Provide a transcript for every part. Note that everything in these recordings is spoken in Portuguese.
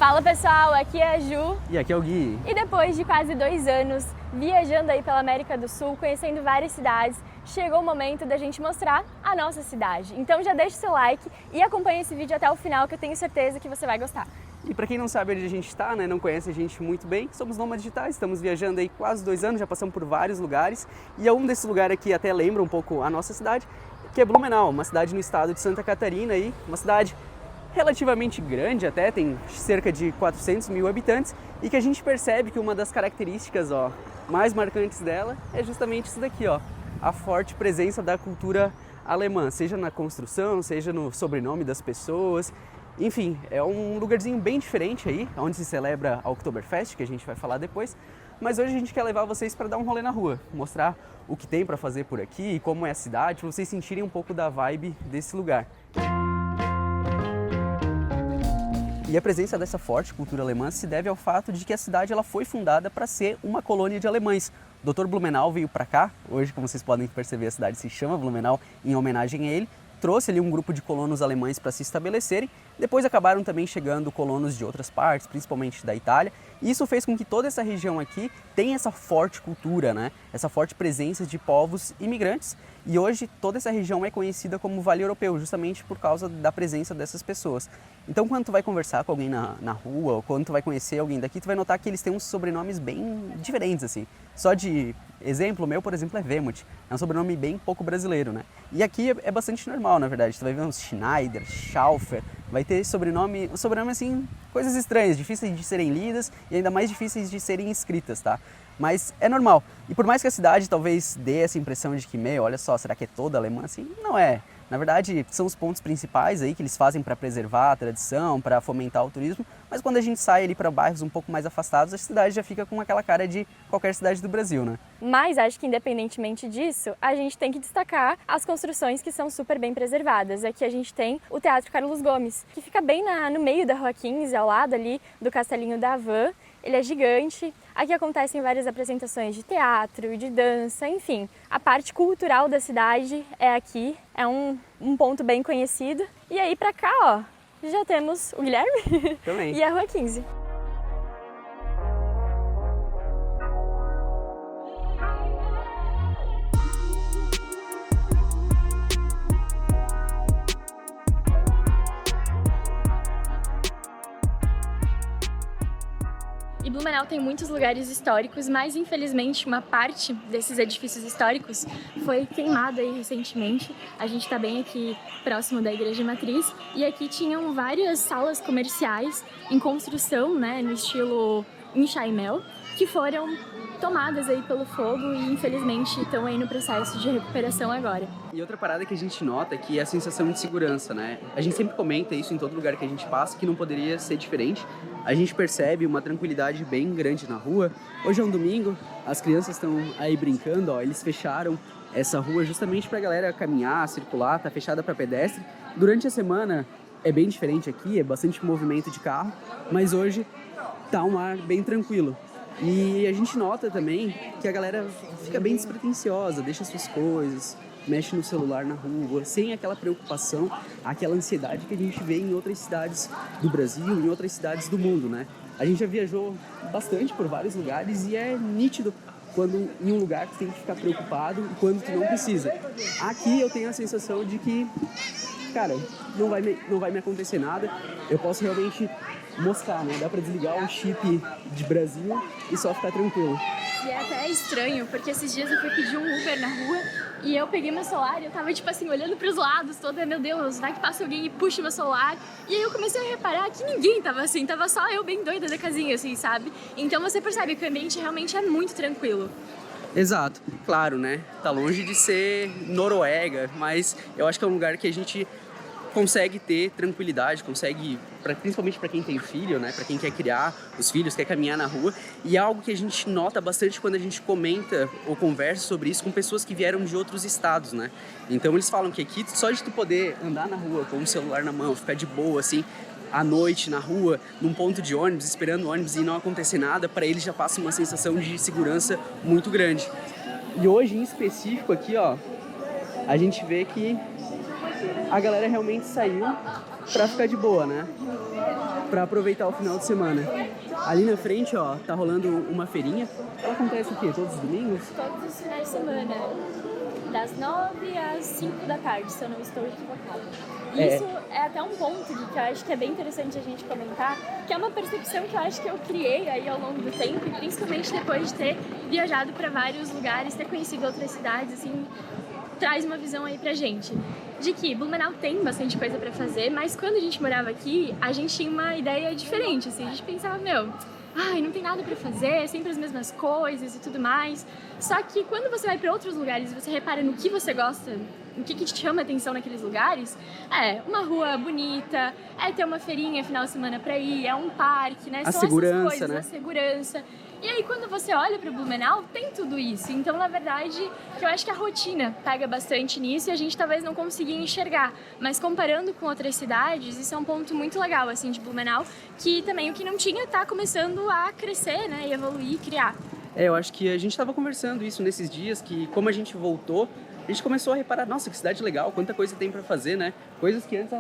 Fala pessoal, aqui é a Ju. E aqui é o Gui. E depois de quase 2 anos viajando aí pela América do Sul, conhecendo várias cidades, chegou o momento da gente mostrar a nossa cidade. Então já deixa o seu like e acompanha esse vídeo até o final que eu tenho certeza que você vai gostar. E para quem não sabe onde a gente está, né, não conhece a gente muito bem, somos nômades digitais, estamos viajando aí quase 2 anos, já passamos por vários lugares. E um desses lugares aqui até lembra um pouco a nossa cidade, que é Blumenau, uma cidade no estado de Santa Catarina, aí, uma cidade relativamente grande até, tem cerca de 400 mil habitantes, e que a gente percebe que uma das características mais marcantes dela é justamente isso daqui, a forte presença da cultura alemã, seja na construção, seja no sobrenome das pessoas. Enfim, é um lugarzinho bem diferente aí, onde se celebra a Oktoberfest, que a gente vai falar depois. Mas hoje a gente quer levar vocês para dar um rolê na rua, mostrar o que tem para fazer por aqui, como é a cidade, para vocês sentirem um pouco da vibe desse lugar. E a presença dessa forte cultura alemã se deve ao fato de que a cidade ela foi fundada para ser uma colônia de alemães. O Dr. Blumenau veio para cá, hoje, como vocês podem perceber, a cidade se chama Blumenau em homenagem a ele. Trouxe ali um grupo de colonos alemães para se estabelecerem, depois acabaram também chegando colonos de outras partes, principalmente da Itália, e isso fez com que toda essa região aqui tenha essa forte cultura, né? Essa forte presença de povos imigrantes, e hoje toda essa região é conhecida como Vale Europeu, justamente por causa da presença dessas pessoas. Então quando tu vai conversar com alguém na rua, ou quando tu vai conhecer alguém daqui, tu vai notar que eles têm uns sobrenomes bem diferentes, assim. Só de exemplo, o meu, por exemplo, é Wemuth. É um sobrenome bem pouco brasileiro, né? E aqui é bastante normal, na verdade. Tu vai ver uns Schneider, Schaufer, vai ter sobrenome assim, coisas estranhas, difíceis de serem lidas e ainda mais difíceis de serem escritas, tá? Mas é normal. E por mais que a cidade talvez dê essa impressão de que, olha só, será que é toda alemã assim? Não é. Na verdade, são os pontos principais aí que eles fazem para preservar a tradição, para fomentar o turismo, mas quando a gente sai ali para bairros um pouco mais afastados, a cidade já fica com aquela cara de qualquer cidade do Brasil, né? Mas acho que independentemente disso, a gente tem que destacar as construções que são super bem preservadas. Aqui a gente tem o Teatro Carlos Gomes, que fica bem no meio da Rua 15, ao lado ali do Castelinho da Havan. Ele é gigante. Aqui acontecem várias apresentações de teatro e de dança, enfim. A parte cultural da cidade é aqui, é um ponto bem conhecido. E aí pra cá, já temos o Guilherme Também. e a Rua 15. E Blumenau tem muitos lugares históricos, mas infelizmente uma parte desses edifícios históricos foi queimada aí recentemente. A gente está bem aqui próximo da Igreja Matriz e aqui tinham várias salas comerciais em construção, né, no estilo enxaimel, que foram tomadas aí pelo fogo e infelizmente estão aí no processo de recuperação agora. E outra parada que a gente nota é que é a sensação de segurança, né? A gente sempre comenta isso em todo lugar que a gente passa, que não poderia ser diferente. A gente percebe uma tranquilidade bem grande na rua. Hoje é um domingo, as crianças estão aí brincando, eles fecharam essa rua justamente pra galera caminhar, circular, tá fechada para pedestre. Durante a semana é bem diferente aqui, é bastante movimento de carro, mas hoje tá um ar bem tranquilo. E a gente nota também que a galera fica bem despretensiosa, deixa suas coisas, mexe no celular na rua, sem aquela preocupação, aquela ansiedade que a gente vê em outras cidades do Brasil, em outras cidades do mundo, né? A gente já viajou bastante por vários lugares e é nítido quando em um lugar tu tem que ficar preocupado e quando tu não precisa. Aqui eu tenho a sensação de que, cara, não vai me acontecer nada, eu posso realmente moscar, né? Dá pra desligar o chip de Brasil e só ficar tranquilo. E é até estranho, porque esses dias eu fui pedir um Uber na rua e eu peguei meu celular e eu tava, tipo assim, olhando pros lados toda, meu Deus, vai que passa alguém e puxa meu celular. E aí eu comecei a reparar que ninguém tava assim, tava só eu bem doida da casinha, assim, sabe? Então você percebe que o ambiente realmente é muito tranquilo. Exato, claro, né? Tá longe de ser Noruega, mas eu acho que é um lugar que a gente consegue ter tranquilidade, consegue, principalmente para quem tem filho, né, para quem quer criar os filhos, quer caminhar na rua, e é algo que a gente nota bastante quando a gente comenta ou conversa sobre isso com pessoas que vieram de outros estados, né? Então eles falam que aqui, só de tu poder andar na rua com o celular na mão, ficar de boa, assim, à noite na rua, num ponto de ônibus, esperando o ônibus e não acontecer nada, para eles já passa uma sensação de segurança muito grande. E hoje, em específico aqui, a gente vê que a galera realmente saiu pra ficar de boa, né? para aproveitar o final de semana. Ali na frente, ó, tá rolando uma feirinha. Ela acontece o quê? Todos os domingos? Todos os finais de semana, das 9 às 5 da tarde, se eu não estou equivocada. Isso é até um ponto Gui, que eu acho que é bem interessante a gente comentar, que é uma percepção que eu acho que eu criei aí ao longo do tempo, e principalmente depois de ter viajado para vários lugares, ter conhecido outras cidades, assim, traz uma visão aí pra gente. De que Blumenau tem bastante coisa pra fazer, mas quando a gente morava aqui, a gente tinha uma ideia diferente, assim, a gente pensava, ai, não tem nada pra fazer, é sempre as mesmas coisas e tudo mais. Só que quando você vai pra outros lugares e você repara no que você gosta, o que te chama atenção naqueles lugares, é uma rua bonita, é ter uma feirinha final de semana pra ir, é um parque, né? A São segurança, essas coisas, né? A segurança. E aí, quando você olha para Blumenau, tem tudo isso. Então, na verdade, que eu acho que a rotina pega bastante nisso e a gente talvez não consiga enxergar. Mas comparando com outras cidades, isso é um ponto muito legal, assim, de Blumenau, que também o que não tinha tá começando a crescer, né, e evoluir e criar. Eu acho que a gente estava conversando isso nesses dias, que como a gente voltou, a gente começou a reparar, nossa, que cidade legal, quanta coisa tem para fazer, né? Coisas que antes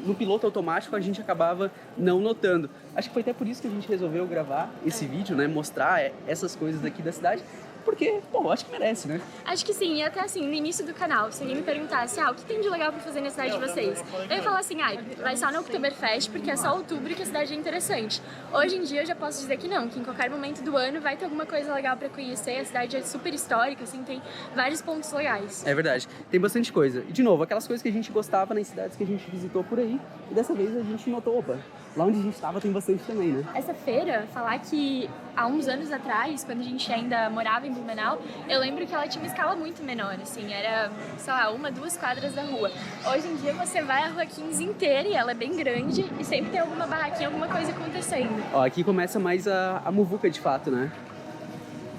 no piloto automático a gente acabava não notando. Acho que foi até por isso que a gente resolveu gravar esse vídeo, né? Mostrar essas coisas aqui da cidade, porque, pô, acho que merece, né? Acho que sim, e até assim, no início do canal, se alguém me perguntasse, o que tem de legal pra fazer na cidade de vocês? Eu ia falar assim, vai só no Oktoberfest, porque é só outubro que a cidade é interessante. Hoje em dia eu já posso dizer que não, que em qualquer momento do ano vai ter alguma coisa legal pra conhecer, a cidade é super histórica, assim, tem vários pontos legais. É verdade, tem bastante coisa. E de novo, aquelas coisas que a gente gostava nas cidades que a gente visitou por aí, e dessa vez a gente notou, opa, lá onde a gente estava tem bastante também, né? Essa feira, falar que há uns anos atrás, quando a gente ainda morava em Blumenau, eu lembro que ela tinha uma escala muito menor, assim, era, sei lá, 1, 2 quadras da rua. Hoje em dia você vai a Rua 15 inteira e ela é bem grande e sempre tem alguma barraquinha, alguma coisa acontecendo. Ó, aqui começa mais a muvuca de fato, né?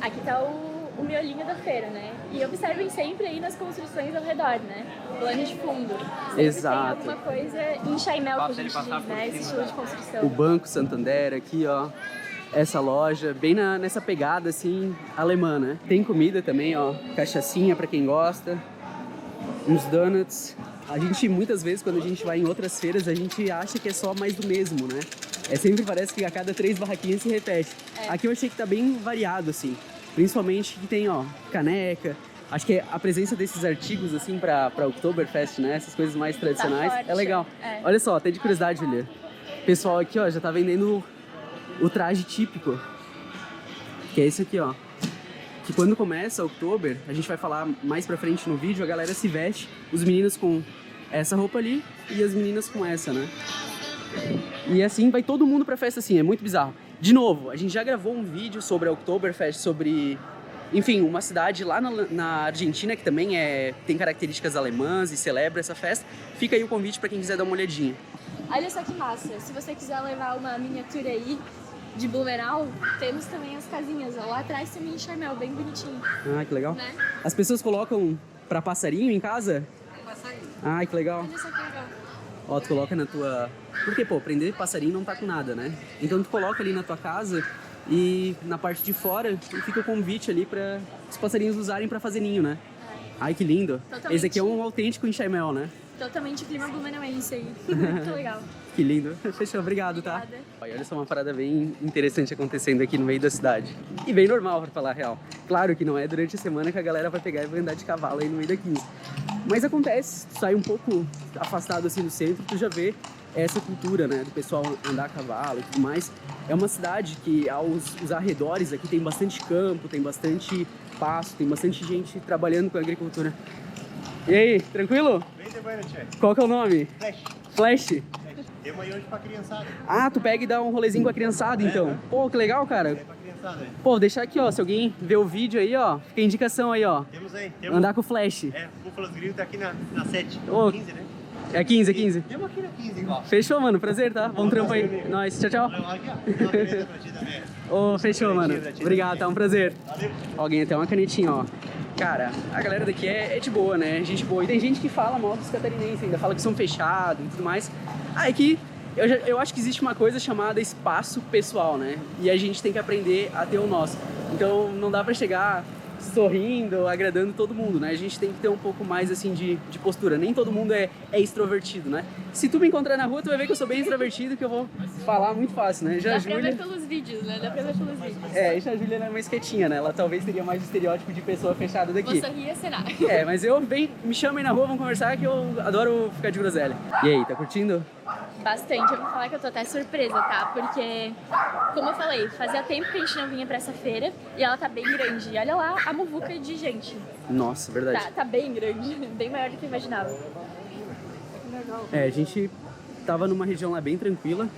Aqui tá o miolinho da feira, né? E observem sempre aí nas construções ao redor, né? Plano de fundo. Sempre Exato. tem alguma coisa em Chaimel que a gente diz, né? Esse estilo de construção. O Banco Santander aqui, ó. Essa loja, bem nessa pegada, assim, alemã, né? Tem comida também, ó. Cachaçinha pra quem gosta. Uns donuts. A gente, muitas vezes, quando a gente vai em outras feiras, a gente acha que é só mais do mesmo, né? Sempre parece que a cada 3 barraquinhas se repete. Aqui eu achei que tá bem variado, assim. Principalmente que tem, ó, caneca. Acho que a presença desses artigos, assim, pra Oktoberfest, né? Essas coisas mais tradicionais, forte. é legal. Olha só, até de curiosidade, Julia. O pessoal aqui, ó, já tá vendendo o traje típico. Que é esse aqui, ó. Que quando começa o Oktober, a gente vai falar mais pra frente no vídeo, a galera se veste, os meninos com essa roupa ali e as meninas com essa, né? E assim vai todo mundo pra festa assim, é muito bizarro. De novo, a gente já gravou um vídeo sobre a Oktoberfest, sobre, enfim, uma cidade lá na Argentina que também tem características alemãs e celebra essa festa. Fica aí o convite pra quem quiser dar uma olhadinha. Olha só que massa, se você quiser levar uma miniatura aí de Blumenau, temos também as casinhas, ó. Lá atrás também em Chaimel, bem bonitinho. Ah, que legal. Né? As pessoas colocam pra passarinho em casa? Passarinho. Ah, que legal. Olha só que legal. Ó, tu coloca na tua... Porque, pô, prender passarinho não tá com nada, né? Então tu coloca ali na tua casa e na parte de fora fica o convite ali pra os passarinhos usarem pra fazer ninho, né? Ai, que lindo. Totalmente. Esse aqui é um autêntico enxaimel, né? Totalmente clima blumenauense aí. Muito legal. Que lindo. Fechou, obrigado, tá? Obrigada. Olha só uma parada bem interessante acontecendo aqui no meio da cidade. E bem normal, pra falar a real. Claro que não é durante a semana que a galera vai pegar e vai andar de cavalo aí no meio da 15. Mas acontece, tu sai um pouco afastado assim do centro, tu já vê essa cultura, né, do pessoal andar a cavalo e tudo mais. É uma cidade que aos arredores aqui tem bastante campo, tem bastante pasto, tem bastante gente trabalhando com a agricultura. E aí, tranquilo? Bem de banho, tchê. Qual que é o nome? Flash. Flash? Temos aí hoje pra criançada. Ah, tu pega e dá um rolezinho com a criançada, então. Pô, que legal, cara. É pra criançada. Pô, deixar aqui, ó, se alguém vê o vídeo aí, ó, fica a indicação aí, ó. Temos aí. Temos, Andar com o Flash. Búfalos Grill tá aqui na 7. Ô. 15, né? É 15, é 15. Temos aqui na 15, igual. Fechou, mano. Prazer, tá? Bom trampo aí. Nós. Tchau, tchau. Olha aqui, ó. Uma caneta pra ti também. Ô, fechou, mano. Obrigado, tá um prazer. Valeu. Alguém até uma canetinha, ó. Cara, a galera daqui é de boa, né? Gente boa. E tem gente que fala mal dos catarinenses ainda, fala que são fechados e tudo mais. Ah, é que eu acho que existe uma coisa chamada espaço pessoal, né? E a gente tem que aprender a ter o nosso. Então não dá pra chegar sorrindo, agradando todo mundo, né? A gente tem que ter um pouco mais, assim, de postura. Nem todo mundo é extrovertido, né? Se tu me encontrar na rua, tu vai ver que eu sou bem extrovertido, que eu vou falar muito fácil, né? Já Dá a pra Júlia... ver pelos vídeos, né? Dá pra ver pelos vídeos. É, já a Júlia é mais quietinha, né? Ela talvez teria mais o estereótipo de pessoa fechada daqui. Vou sorrir e acenar. É, mas me chamem na rua, vamos conversar, que eu adoro ficar de groselha. E aí, tá curtindo? Bastante. Eu vou falar que eu tô até surpresa, tá? Porque, como eu falei, fazia tempo que a gente não vinha pra essa feira e ela tá bem grande. E olha lá a muvuca de gente. Nossa, verdade. Tá bem grande, bem maior do que eu imaginava. É, a gente tava numa região lá bem tranquila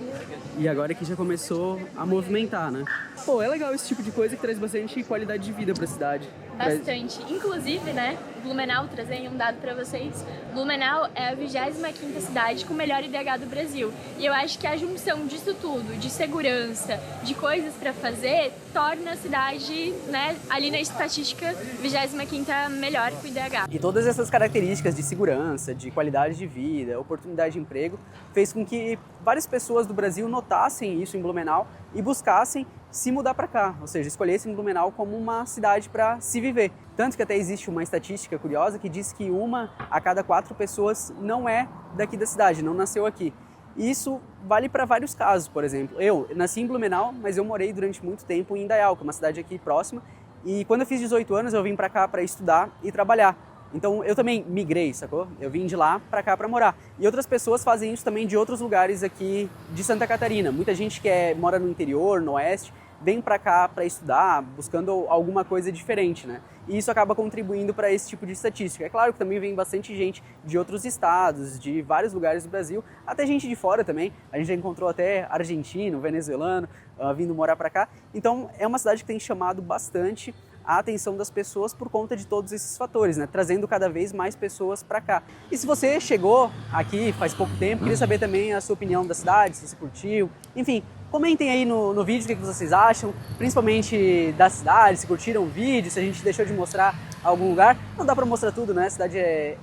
e agora que já começou a movimentar, né? Pô, é legal esse tipo de coisa que traz bastante qualidade de vida pra cidade. Bastante. Inclusive, né, Blumenau, trazendo um dado pra vocês, Blumenau é a 25ª cidade com o melhor IDH do Brasil. E eu acho que a junção disso tudo, de segurança, de coisas pra fazer, torna a cidade, né, ali na estatística, 25ª melhor com o IDH. E todas essas características de segurança, de qualidade de vida, oportunidade de emprego, fez com que várias pessoas do Brasil notassem isso em Blumenau e buscassem se mudar para cá, ou seja, escolhessem Blumenau como uma cidade para se viver. Tanto que até existe uma estatística curiosa que diz que 1 a cada 4 pessoas não é daqui da cidade, não nasceu aqui. E isso vale para vários casos, por exemplo. Eu nasci em Blumenau, mas eu morei durante muito tempo em Indaial, que é uma cidade aqui próxima, e quando eu fiz 18 anos eu vim para cá para estudar e trabalhar. Então eu também migrei, sacou? Eu vim de lá para cá para morar. E outras pessoas fazem isso também de outros lugares aqui de Santa Catarina. Muita gente que mora no interior, no oeste, vem para cá para estudar, buscando alguma coisa diferente, né? E isso acaba contribuindo para esse tipo de estatística. É claro que também vem bastante gente de outros estados, de vários lugares do Brasil, até gente de fora também. A gente já encontrou até argentino, venezuelano, vindo morar para cá. Então é uma cidade que tem chamado bastante a atenção das pessoas por conta de todos esses fatores, né? Trazendo cada vez mais pessoas para cá. E se você chegou aqui faz pouco tempo, queria saber também a sua opinião da cidade, se você curtiu, enfim, comentem aí no vídeo o que vocês acham, principalmente da cidade, se curtiram o vídeo, se a gente deixou de mostrar algum lugar. Não dá para mostrar tudo, né? A cidade é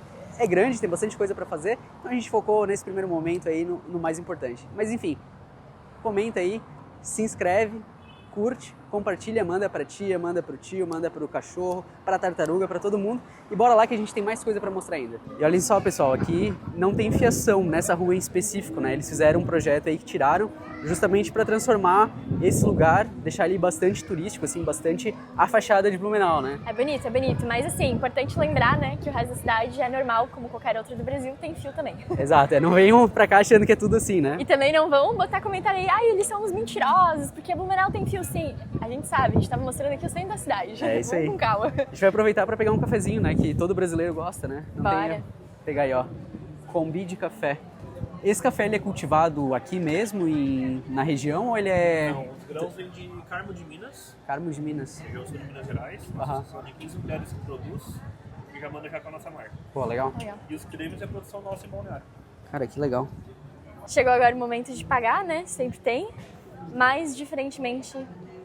grande, tem bastante coisa para fazer, então a gente focou nesse primeiro momento aí no mais importante. Mas enfim, comenta aí, se inscreve, curte, compartilha, manda pra tia, manda pro tio, manda pro cachorro, pra tartaruga, pra todo mundo. E bora lá que a gente tem mais coisa pra mostrar ainda. E olhem só, pessoal, aqui não tem fiação nessa rua em específico, né? Eles fizeram um projeto aí que tiraram justamente para transformar esse lugar, deixar ali bastante turístico, assim, bastante a fachada de Blumenau, né? É bonito, mas assim, importante lembrar, né, que o resto da cidade é normal, como qualquer outro do Brasil, tem fio também. Exato, não venham pra cá achando que é tudo assim, né? E também não vão botar comentário aí, ai, eles são uns mentirosos, porque Blumenau tem fio sim. A gente sabe, a gente tava mostrando aqui o centro da cidade. É isso aí. Vamos com calma. A gente vai aproveitar para pegar um cafezinho, né, que todo brasileiro gosta, né? Não Bora. Pegar aí, ó, Combi de café. Esse café ele é cultivado aqui mesmo, na região, ou ele é... Não, os grãos vêm de Carmo de Minas, Carmo de Minas. região sul de Minas Gerais. Aham. São de 15 mulheres que produz e já manda já com a nossa marca. Pô, legal. Legal. E os cremes é produção nossa em Balneário. Cara, que legal. Chegou agora o momento de pagar, né? Sempre tem. Mas, diferentemente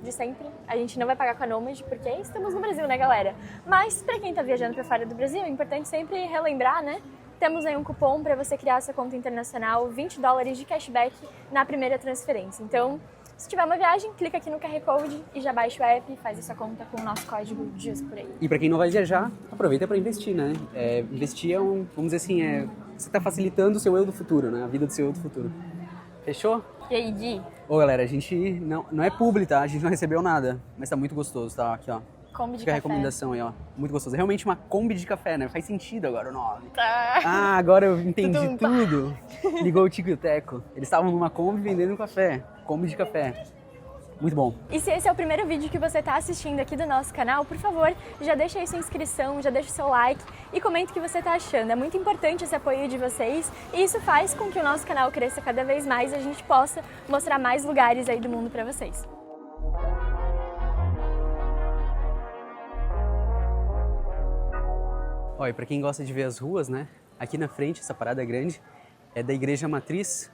de sempre, a gente não vai pagar com a Nomad, porque estamos no Brasil, né, galera? Mas, pra quem tá viajando pra fora do Brasil, é importante sempre relembrar, né? Temos aí um cupom para você criar sua conta internacional, $20 de cashback na primeira transferência. Então, se tiver uma viagem, clica aqui no QR Code e já baixa o app e faz a sua conta com o nosso código Dias por aí. E para quem não vai viajar, aproveita para investir, né? Investir é vamos dizer assim, você tá facilitando o seu eu do futuro, né? A vida do seu eu do futuro. Fechou? E aí, Gui? Ô, galera, a gente não é publi, tá? A gente não recebeu nada, mas tá muito gostoso, tá? Aqui, ó. Kombi de Fica a café. recomendação aí, ó. Muito gostoso. É realmente uma Kombi de café, né? Faz sentido agora o nome. Tá. Ah, agora eu entendi Tudum. tudo. Ligou o Tico e o Teco. Eles estavam numa Kombi vendendo café. Kombi de café. Muito bom. E se esse é o primeiro vídeo que você está assistindo aqui do nosso canal, por favor, já deixa aí sua inscrição, já deixa o seu like e comenta o que você está achando. É muito importante esse apoio de vocês e isso faz com que o nosso canal cresça cada vez mais e a gente possa mostrar mais lugares aí do mundo para vocês. Ó, e pra quem gosta de ver as ruas, né? Aqui na frente, essa parada grande, é da Igreja Matriz,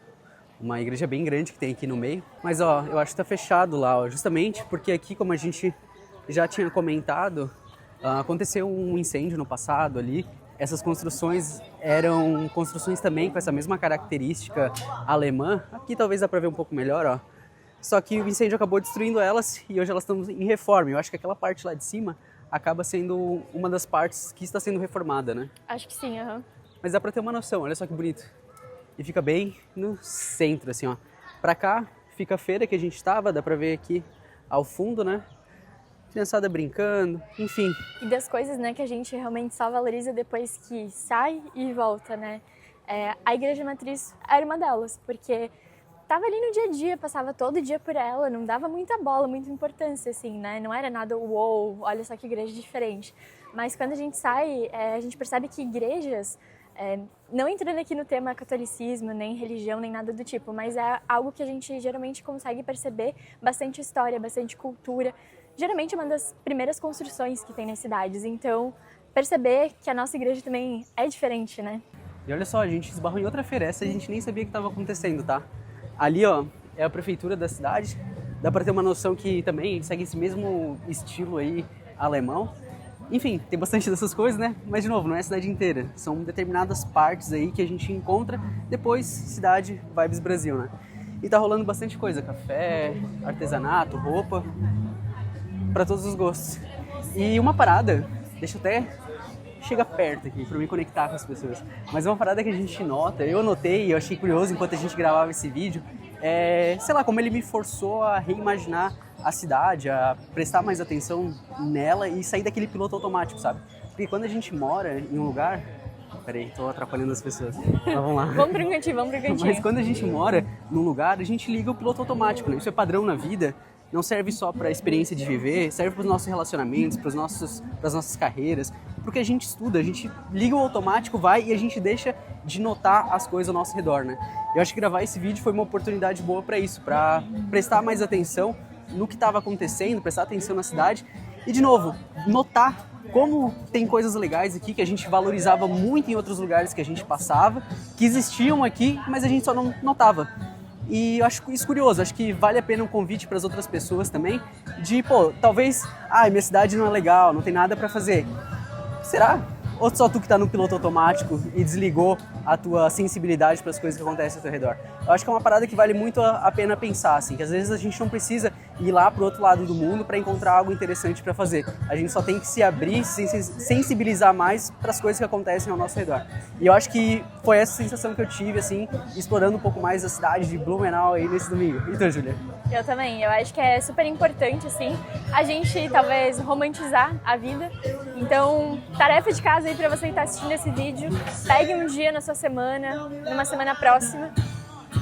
uma igreja bem grande que tem aqui no meio. Mas, ó, eu acho que tá fechado lá, ó, justamente porque aqui, como a gente já tinha comentado, aconteceu um incêndio no passado ali. Essas construções eram construções também com essa mesma característica alemã. Aqui talvez dá pra ver um pouco melhor, ó. Só que o incêndio acabou destruindo elas e hoje elas estão em reforma. Eu acho que aquela parte lá de cima acaba sendo uma das partes que está sendo reformada, né? Acho que sim, aham. Mas dá pra ter uma noção, olha só que bonito. E fica bem no centro, assim, ó. Pra cá fica a feira que a gente estava, dá pra ver aqui ao fundo, né? Criançada brincando, enfim. E das coisas, né, que a gente realmente só valoriza depois que sai e volta, né? A Igreja Matriz era uma delas, porque tava ali no dia a dia, passava todo dia por ela, não dava muita bola, muita importância, assim, né? Não era nada, uou, olha só que igreja diferente. Mas quando a gente sai, a gente percebe que igrejas, não entrando aqui no tema catolicismo, nem religião, nem nada do tipo, mas é algo que a gente geralmente consegue perceber bastante história, bastante cultura. Geralmente é uma das primeiras construções que tem nas cidades, então perceber que a nossa igreja também é diferente, né? E olha só, a gente esbarrou em outra feira, essa a gente nem sabia que estava acontecendo, tá? Ali, ó, é a prefeitura da cidade, dá para ter uma noção que também segue esse mesmo estilo aí alemão. Enfim, tem bastante dessas coisas, né? Mas, de novo, não é a cidade inteira, são determinadas partes aí que a gente encontra, depois cidade Vibes Brasil, né? E tá rolando bastante coisa, café, artesanato, roupa, para todos os gostos. E uma parada, deixa eu até chegar perto aqui para me conectar com as pessoas, mas uma parada que a gente nota, eu notei e eu achei curioso enquanto a gente gravava esse vídeo, sei lá, como ele me forçou a reimaginar a cidade, a prestar mais atenção nela e sair daquele piloto automático, sabe? Porque quando a gente mora em um lugar... Peraí, tô atrapalhando as pessoas. Mas vamos lá. Vamos pro cantinho, vamos pro cantinho. Mas quando a gente mora num lugar, a gente liga o piloto automático, né? Isso é padrão na vida. Não serve só para a experiência de viver, serve para os nossos relacionamentos, para as nossas carreiras, porque a gente estuda, a gente liga o automático, vai e a gente deixa de notar as coisas ao nosso redor, né? Eu acho que gravar esse vídeo foi uma oportunidade boa para isso, para prestar mais atenção no que estava acontecendo, prestar atenção na cidade e, de novo, notar como tem coisas legais aqui que a gente valorizava muito em outros lugares que a gente passava, que existiam aqui, mas a gente só não notava. E eu acho isso curioso, acho que vale a pena um convite para as outras pessoas também, de, pô, talvez, minha cidade não é legal, não tem nada para fazer. Será? Ou só tu que tá no piloto automático e desligou a tua sensibilidade para as coisas que acontecem ao teu redor? Eu acho que é uma parada que vale muito a pena pensar, assim, que às vezes a gente não precisa ir lá pro outro lado do mundo para encontrar algo interessante para fazer. A gente só tem que se abrir, se sensibilizar mais para as coisas que acontecem ao nosso redor. E eu acho que foi essa sensação que eu tive, assim, explorando um pouco mais a cidade de Blumenau aí nesse domingo. E tu, Júlia? Eu também, eu acho que é super importante, assim, a gente talvez romantizar a vida. Então, tarefa de casa aí pra você que tá assistindo esse vídeo, pegue um dia na sua semana, numa semana próxima,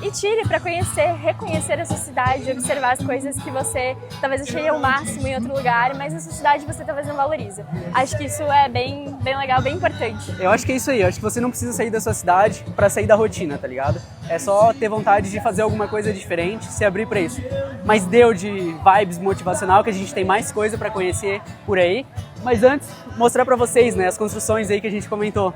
e tire para conhecer, reconhecer a sua cidade, observar as coisas que você talvez acharia o máximo em outro lugar, mas a sua cidade você talvez não valoriza. Acho que isso é bem legal, bem importante. Eu acho que é isso aí, eu acho que você não precisa sair da sua cidade para sair da rotina, tá ligado? É só ter vontade de fazer alguma coisa diferente, se abrir para isso. Mas deu de vibes motivacional, que a gente tem mais coisa para conhecer por aí. Mas antes, mostrar para vocês, né, as construções aí que a gente comentou.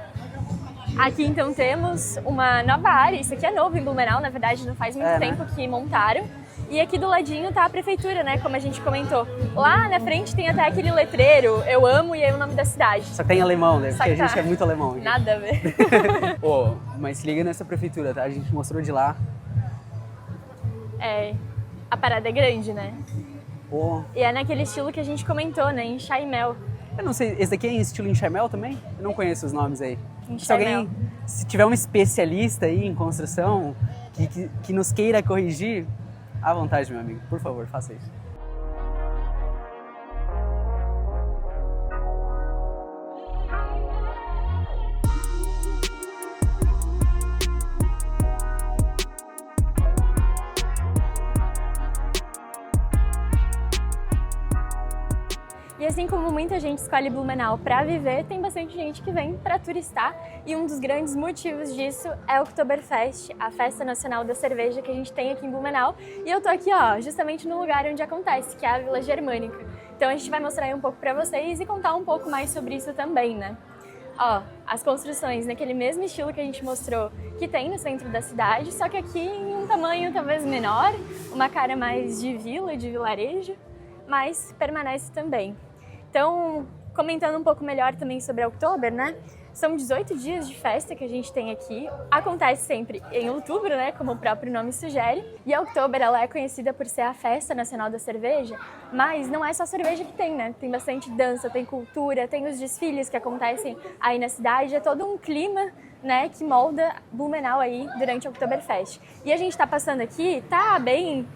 Aqui então temos uma nova área, isso aqui é novo em Blumenau, na verdade não faz muito tempo que montaram. E aqui do ladinho tá a prefeitura, né, como a gente comentou. Lá na frente tem até aquele letreiro, eu amo, e aí o nome da cidade. Só que tá em alemão, né, Só porque a que tá. gente é muito alemão aqui. Nada a ver. Pô, mas se liga nessa prefeitura, tá? A gente mostrou de lá. A parada é grande, né? Pô, E é naquele estilo que a gente comentou, né, em Chaimel. eu não sei, esse daqui é em estilo enxaimel também? Eu não conheço os nomes aí. Enxaimel. Se tiver um especialista aí em construção que nos queira corrigir, à vontade, meu amigo, por favor, faça isso. E assim como muita gente escolhe Blumenau para viver, tem bastante gente que vem para turistar, e um dos grandes motivos disso é o Oktoberfest, a festa nacional da cerveja que a gente tem aqui em Blumenau. E eu tô aqui, ó, justamente no lugar onde acontece, que é a Vila Germânica. Então a gente vai mostrar aí um pouco para vocês e contar um pouco mais sobre isso também, né? Ó, as construções naquele mesmo estilo que a gente mostrou que tem no centro da cidade, só que aqui em um tamanho talvez menor, uma cara mais de vila, de vilarejo, mas permanece também. Então, comentando um pouco melhor também sobre a Oktober, né? São 18 dias de festa que a gente tem aqui. Acontece sempre em outubro, né, como o próprio nome sugere. E a Oktober, ela é conhecida por ser a festa nacional da cerveja, mas não é só cerveja que tem, né? Tem bastante dança, tem cultura, tem os desfiles que acontecem aí na cidade. É todo um clima, né, que molda Blumenau aí durante a Oktoberfest. E a gente tá passando aqui, tá bem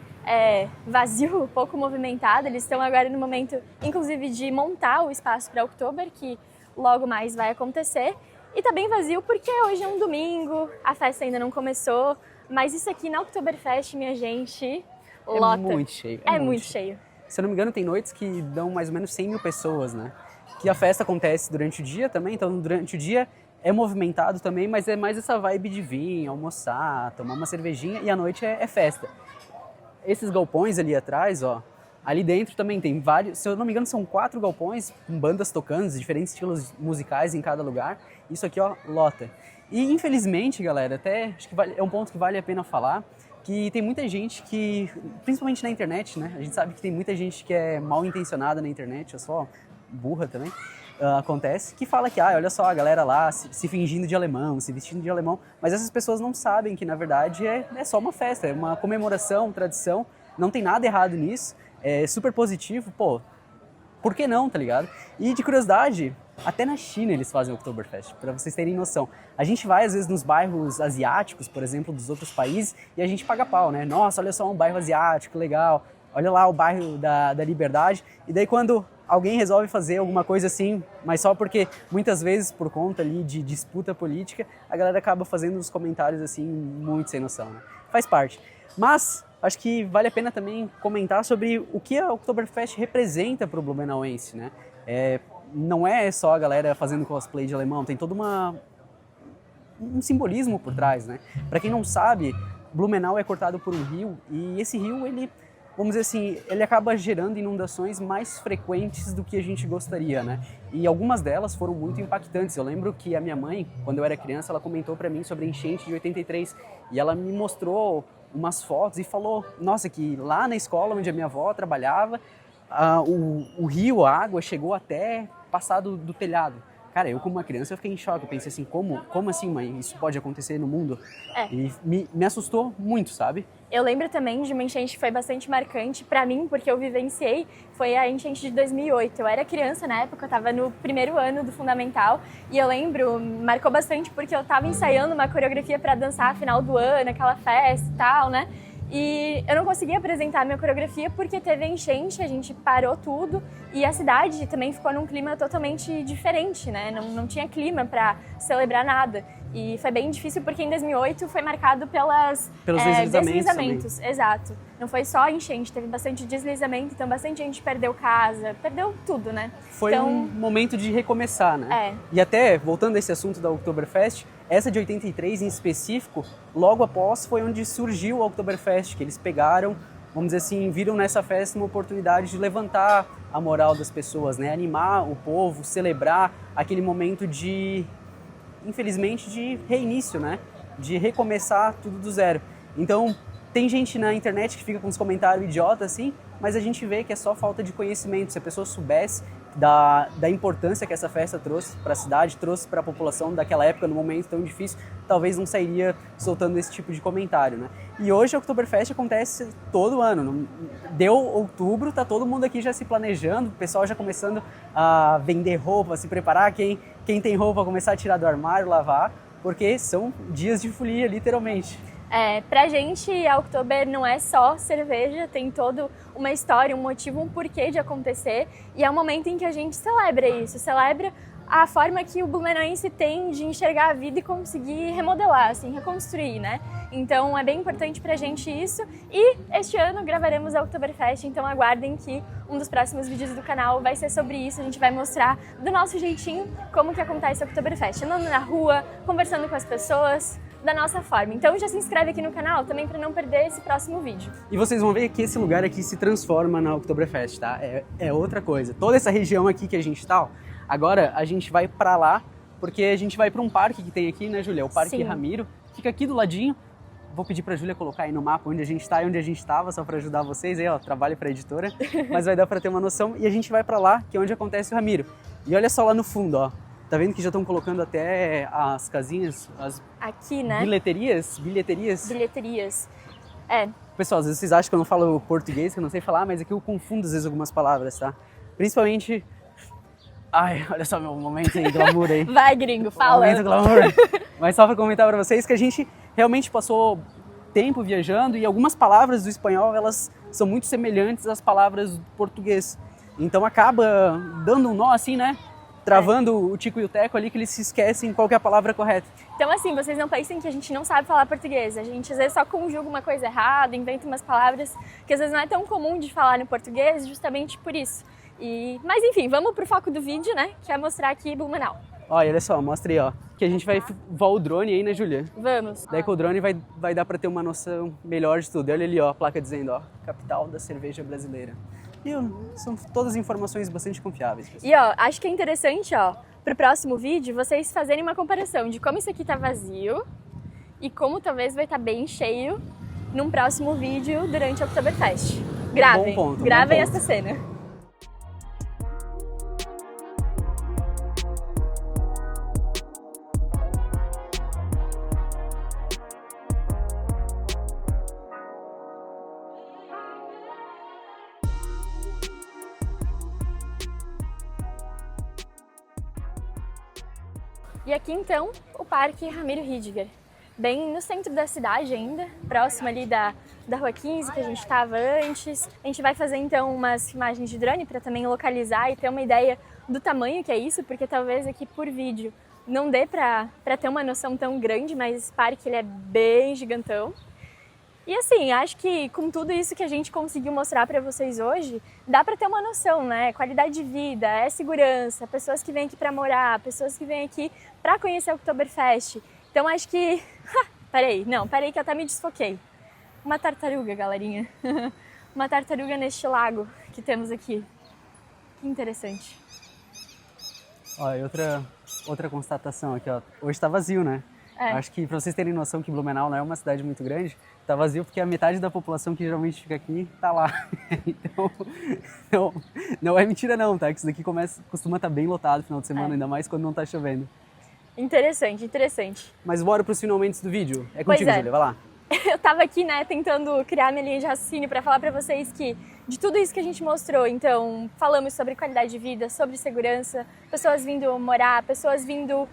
vazio, pouco movimentado. Eles estão agora no momento, inclusive, de montar o espaço para Oktober, que logo mais vai acontecer. E tá bem vazio porque hoje é um domingo, a festa ainda não começou, mas isso aqui na Oktoberfest, minha gente, lota. É muito cheio. É muito cheio. Se eu não me engano, tem noites que dão mais ou menos 100 mil pessoas, né? Que a festa acontece durante o dia também, então durante o dia é movimentado também, mas é mais essa vibe de vir, almoçar, tomar uma cervejinha, e à noite é festa. Esses galpões ali atrás, ó, ali dentro também tem vários, se eu não me engano, são 4 galpões com bandas tocando, diferentes estilos musicais em cada lugar. Isso aqui, ó, lota. E infelizmente, galera, até acho que é um ponto que vale a pena falar, que tem muita gente que, principalmente na internet, né? A gente sabe que tem muita gente que é mal intencionada na internet, é só burra também. Acontece, que fala que, olha só, a galera lá se fingindo de alemão, se vestindo de alemão, mas essas pessoas não sabem que, na verdade, é só uma festa, é uma comemoração, tradição, não tem nada errado nisso, é super positivo, pô, por que não, tá ligado? E de curiosidade, até na China eles fazem o Oktoberfest, pra vocês terem noção. A gente vai, às vezes, nos bairros asiáticos, por exemplo, dos outros países, e a gente paga pau, né? Nossa, olha só, um bairro asiático, legal, olha lá o bairro da Liberdade, e daí quando alguém resolve fazer alguma coisa assim, mas só porque muitas vezes por conta ali de disputa política, a galera acaba fazendo uns comentários assim muito sem noção, né? Faz parte. Mas acho que vale a pena também comentar sobre o que a Oktoberfest representa para o blumenauense, né? Não é só a galera fazendo cosplay de alemão, tem todo um simbolismo por trás, né? Para quem não sabe, Blumenau é cortado por um rio e esse rio, ele, vamos dizer assim, ele acaba gerando inundações mais frequentes do que a gente gostaria, né? E algumas delas foram muito impactantes. Eu lembro que a minha mãe, quando eu era criança, ela comentou para mim sobre a enchente de 83 e ela me mostrou umas fotos e falou, nossa, que lá na escola onde a minha avó trabalhava, o rio, a água chegou até passar do telhado. Cara, eu como uma criança eu fiquei em choque, eu pensei assim, como assim, mãe, isso pode acontecer no mundo? E me assustou muito, sabe? Eu lembro também de uma enchente que foi bastante marcante pra mim, porque eu vivenciei, foi a enchente de 2008. Eu era criança na época, eu tava no primeiro ano do Fundamental, e eu lembro, marcou bastante porque eu tava ensaiando uma coreografia pra dançar final do ano, aquela festa e tal, né? E eu não conseguia apresentar a minha coreografia porque teve a enchente, a gente parou tudo e a cidade também ficou num clima totalmente diferente, né? Não tinha clima para celebrar nada. E foi bem difícil porque em 2008 foi marcado pelos deslizamentos. Exato. Não foi só a enchente, teve bastante deslizamento, então bastante gente perdeu casa, perdeu tudo, né? Foi então, um momento de recomeçar, né? E até, voltando a esse assunto da Oktoberfest, essa de 83 em específico, logo após foi onde surgiu a Oktoberfest, que eles pegaram, vamos dizer assim, viram nessa festa uma oportunidade de levantar a moral das pessoas, né? Animar o povo, celebrar aquele momento de, infelizmente, de reinício, né? De recomeçar tudo do zero. Então, tem gente na internet que fica com uns comentários idiotas assim, mas a gente vê que é só falta de conhecimento. Se a pessoa soubesse da importância que essa festa trouxe para a cidade, trouxe para a população daquela época, num momento tão difícil, talvez não sairia soltando esse tipo de comentário, né? E hoje a Oktoberfest acontece todo ano. Deu outubro, tá todo mundo aqui já se planejando, o pessoal já começando a vender roupa, a se preparar, quem tem roupa começar a tirar do armário, lavar, porque são dias de folia, literalmente. Pra gente, a Oktober não é só cerveja, tem toda uma história, um motivo, um porquê de acontecer. E é um momento em que a gente celebra isso, celebra a forma que o blumenauense tem de enxergar a vida e conseguir remodelar, assim, reconstruir, né? Então é bem importante pra gente isso. E este ano gravaremos a Oktoberfest, então aguardem que um dos próximos vídeos do canal vai ser sobre isso. A gente vai mostrar do nosso jeitinho como que acontece a Oktoberfest, andando na rua, conversando com as pessoas, da nossa forma. Então já se inscreve aqui no canal também para não perder esse próximo vídeo. E vocês vão ver que esse lugar aqui se transforma na Oktoberfest, tá? É outra coisa. Toda essa região aqui que a gente tá, ó, agora a gente vai pra lá, porque a gente vai pra um parque que tem aqui, né, Júlia? O Parque Ramiro. Fica aqui do ladinho. Vou pedir pra Júlia colocar aí no mapa onde a gente tá e onde a gente tava, só pra ajudar vocês aí, ó, trabalho pra editora. Mas vai dar pra ter uma noção. E a gente vai pra lá, que é onde acontece o Ramiro. E olha só lá no fundo, ó. Tá vendo que já estão colocando até as casinhas, as Aqui, né? bilheterias? Bilheterias. É, Pessoal, às vezes vocês acham que eu não falo português, que eu não sei falar, mas aqui eu confundo às vezes algumas palavras, tá? Principalmente... Ai, olha só meu momento aí, glamour aí. vai gringo, fala. Momento glamour. Mas só para comentar para vocês que a gente realmente passou tempo viajando e algumas palavras do espanhol, elas são muito semelhantes às palavras do português. Então acaba dando um nó assim, né? Travando o tico e o teco ali, que eles se esquecem qual que é a palavra correta. Então assim, vocês não pensem que a gente não sabe falar português. A gente às vezes só conjuga uma coisa errada, inventa umas palavras que às vezes não é tão comum de falar no português, justamente por isso. Mas enfim, vamos pro foco do vídeo, né? Que é mostrar aqui Blumenau. Olha só, mostra aí, ó. Que a gente vai voar o drone aí, né, Júlia? Vamos. Daí com o drone vai dar para ter uma noção melhor de tudo. Olha ali, ó, a placa dizendo, ó, capital da cerveja brasileira. E são todas informações bastante confiáveis. Pessoal. E ó, acho que é interessante, ó, pro próximo vídeo, vocês fazerem uma comparação de como isso aqui tá vazio e como talvez vai estar bem cheio num próximo vídeo durante o Oktoberfest. Gravem, Bom ponto, gravem bom ponto. essa cena. E aqui então, o Parque Ramiro Rüdiger, bem no centro da cidade ainda, próximo ali da Rua 15 que a gente estava antes. A gente vai fazer então umas filmagens de drone para também localizar e ter uma ideia do tamanho que é isso, porque talvez aqui por vídeo não dê para ter uma noção tão grande, mas esse parque ele é bem gigantão. E assim, acho que com tudo isso que a gente conseguiu mostrar para vocês hoje, dá para ter uma noção, né? Qualidade de vida, é segurança, pessoas que vêm aqui para morar, pessoas que vêm aqui para conhecer o Oktoberfest. Então acho que... Peraí que eu até me desfoquei. Uma tartaruga, galerinha. Uma tartaruga neste lago que temos aqui. Que interessante. Ó, e outra constatação aqui, ó. Hoje tá vazio, né? É. Acho que para vocês terem noção que Blumenau não é uma cidade muito grande, tá vazio porque a metade da população que geralmente fica aqui tá lá. Então, não é mentira não, tá? Que isso daqui costuma estar bem lotado no final de semana, ainda mais quando não tá chovendo. Interessante, interessante. Mas bora pros finalmente do vídeo. É Pois contigo, é. Júlia, vai lá. Eu tava aqui, né, tentando criar minha linha de raciocínio para falar para vocês que de tudo isso que a gente mostrou, então falamos sobre qualidade de vida, sobre segurança, pessoas vindo morar, pessoas vindo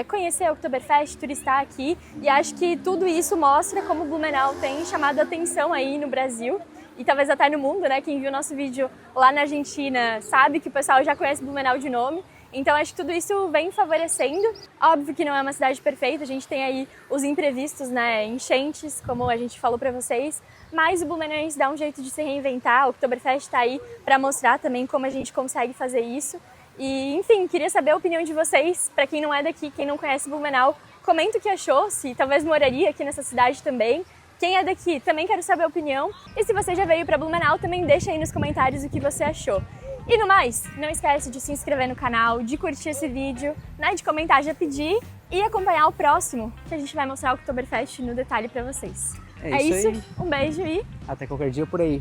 conhecer o Oktoberfest, turistar aqui, e acho que tudo isso mostra como Blumenau tem chamado a atenção aí no Brasil e talvez até no mundo, né? Quem viu nosso vídeo lá na Argentina sabe que o pessoal já conhece Blumenau de nome. Então acho que tudo isso vem favorecendo. Óbvio que não é uma cidade perfeita, a gente tem aí os imprevistos, né, enchentes, como a gente falou para vocês, mas o blumenauense dá um jeito de se reinventar, o Oktoberfest está aí para mostrar também como a gente consegue fazer isso. E, enfim, queria saber a opinião de vocês, para quem não é daqui, quem não conhece Blumenau, comenta o que achou, se talvez moraria aqui nessa cidade também. Quem é daqui, também quero saber a opinião. E se você já veio para Blumenau, também deixa aí nos comentários o que você achou. E no mais, não esquece de se inscrever no canal, de curtir esse vídeo, né, de comentar, já pedir e acompanhar o próximo, que a gente vai mostrar o Oktoberfest no detalhe para vocês. É isso aí. Um beijo e Até qualquer dia por aí.